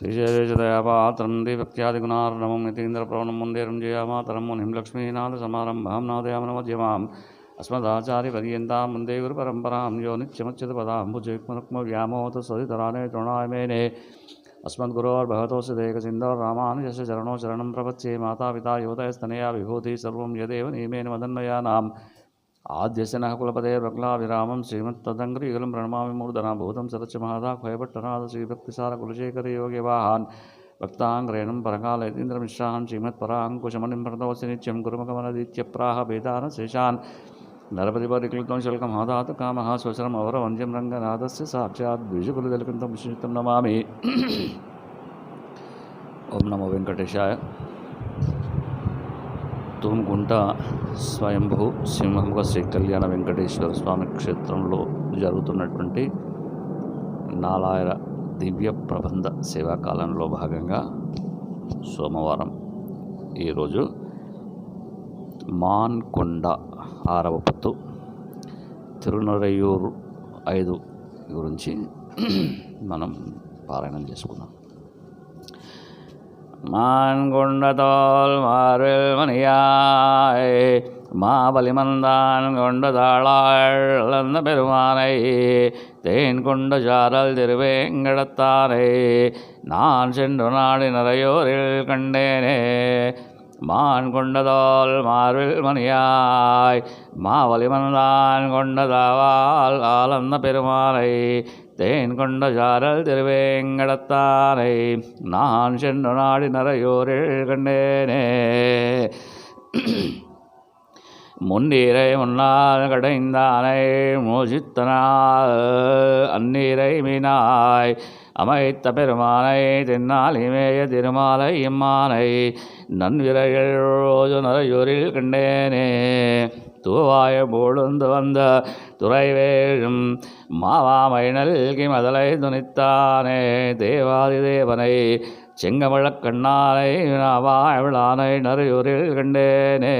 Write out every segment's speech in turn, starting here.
श्रीशैलेशदयापात्रं देवभक्त्यादिगुणार्णवं यतीन्द्रप्रवणं वन्देरं जयामातरं मुनिं लक्ष्मीनाथसमारम्भां नादयामनमध्यमाम् अस्मदाचार्यपर्यन्तां वन्दे गुरुपरम्परां यो नित्यमुच्यतपदाम्बुजयुग्मरुक्मव्यामोहतसदितराणे तृणाय मेने अस्मद्गुरोर्भगवतोऽस्य देकसिन्धोः रामानुजस्य चरणौ शरणं प्रपच्ये मातापिता योतयस्तनया विभूतिः सर्वं यदेव नियमेन मदन्वयानाम् आद्यस्य नः कुलपतेर्वक्लाभिरामं श्रीमत्तदङ्घ्रियुगलं प्रणमामि मूर्धना भूतं सरच महादाख्वयभट्टनाथ श्रीभक्तिसारकुलशेखरयोग्यवाहान् भक्ताङ्ग्रेणं परकालयतीन्द्रमिश्रान् श्रीमत्पराङ्कुशमणिं प्रणतोऽस्य नित्यं गुरुमुखमनदित्यप्राह वेदानशेषान् नरपतिपरिक्लितं शुल्कमादात कामः स्वशरम् अवरवन्द्यं रङ्गनाथस्य साक्षात् द्विजकुलदलिकन्तं विष्णुतं नमामि। ओं नमो वेंकटेशाय। తూముకుంట స్వయంభూ సింహముఖ శ్రీ కళ్యాణ వెంకటేశ్వర స్వామి క్షేత్రంలో జరుగుతున్నటువంటి నాలాయర దివ్య ప్రబంధ సేవాకాలంలో భాగంగా సోమవారం ఈరోజు మాన్కొండ 6వ పత్తు తిరునరైయూరు 5 గురించి మనం పారాయణం చేసుకుందాం. மான்கொண்டதோல் மாறில் மணியாய் மாபலிமந்தான் கொண்டதாளாள் அளந்த பெருமானை தேன் கொண்ட சாரல் திருவேங்கடத்தானை நான் சென்று நாடு நிறையோரில் கண்டேனே. மான் கொண்டதோல் மார்பில் மணியாய் மாவலிமந்தான் கொண்டதாவால் ஆலந்த பெருமானை தேன் கொண்ட சாரல் திருவேங்கடத்தானை நான் சென்று நாடி நரையோரில் கண்டேனே. முன்னீரை முன்னால் கடைந்தானை மோசித்தனால் அந்நீரை மீனாய் அமைத்த பெருமானை தென்னால் இமேய திருமாலை இம்மானை நன்விரைகள் ரோஜு நரையூரில் கண்டேனே. தூவாய பொழுந்து வந்த துறைவேழும் மாவாமை நல்கி மதலை துணித்தானே தேவாதி தேவனை செங்கமழக் கண்ணானை நாவாழானை நரையூரில் கண்டேனே.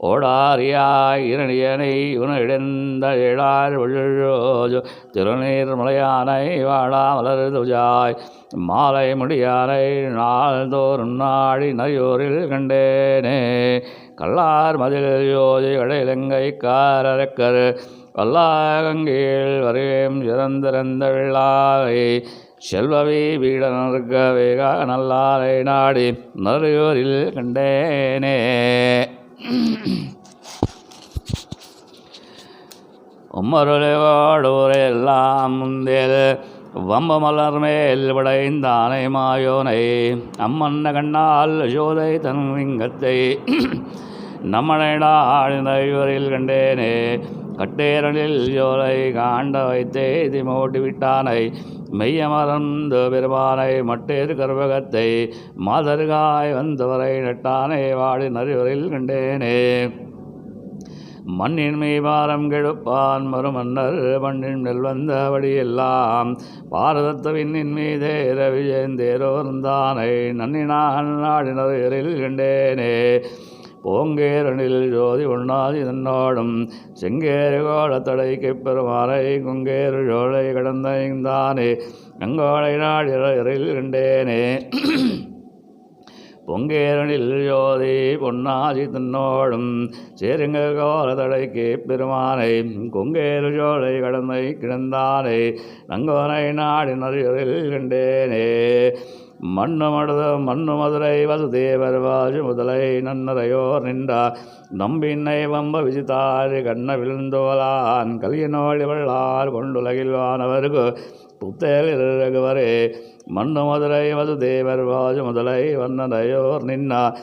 ஓடாரியாய் இரணியனை உனிடந்த இழார் ஒழுழோஜு திருநீர் மலையானை வாழா மலர் துஜாய் மாலை முடியானை நாள்தோறும் நாடி நரையூரில் கண்டேனே. கல்லார் மதில் யோதி கடையிலங்கை காரக்கர் வல்லாகங்கீழ் வரையும் சிறந்திறந்த விழாவை செல்வவி வீடனர்க வேகா நல்லாரை நாடி நரையூரில் கண்டேனே. உம்மருளோடூரெல்லாம் முந்தேல் வம்ப மலர் மேல் விடைந்தானை மாயோனை அம்மன்ன கண்ணால் யோதை தன் லிங்கத்தை நம்மனைடாடி நரையூரில் கண்டேனே. கட்டேரனில் யோலை காண்ட வைத்தே திமோட்டி விட்டானை மெய்யமர்ந்து பெருமானை மட்டேறு கர்வகத்தை மாதருகாய் வந்தவரை நட்டானை வாடி நரையூரில் கண்டேனே. மண்ணின் மெய்பாரம் கெடுப்பான் மறுமன்னர் மண்ணின் நெல் வந்தபடியெல்லாம் பாரதத்த விண்ணின் மீதே ரவிஜேந்தேரோர்ந்தானை நன்னினான் நாடி நரையூரில் கண்டேனே. பூங்கேரனில் ஜோதி உண்ணாதி தன்னோடும் செங்கேறு கோலத்தடைக்கு பெருமானை குங்கேறு ஜோலை கடந்தானே நங்கோளை நாடி நரையூரில் கண்டேனே. பொங்கேரனில் ஜோதி பொன்னாதி தன்னோடும் சேருங்க கோலத்தடைக்கு பெருமானை கொங்கேறு ஜோலை கடந்தை கிடந்தானே நங்கோனை நாடி நரையூரில் கண்டேனே. மண்ணு மதுரை வசுதேவர் வாஜு முதலை நன்னரையோர் நின்றார் நம்பின்னை வம்ப விசித்தாறு கண்ண விழுந்தோலான் கலியனோழி வள்ளார் கொண்டுலகில் வானவர்கு புத்தேல் ரகுவரே. மண்ணு மதுரை வசுதேவர் வாஜு முதலை வண்ணரையோர் நின்னார்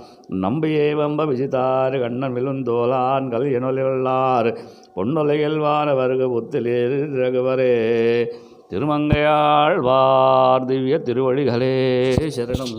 நம்பியை வம்ப விசித்தாறு கண்ணன் விழுந்தோலான் கலியனொலி வள்ளார் பொன்னுலகில் வானவர்கு புத்திலேர் ரகுவரே. திருமங்கையாழ்வார் திவ்ய திருவடிகளே சரணம்.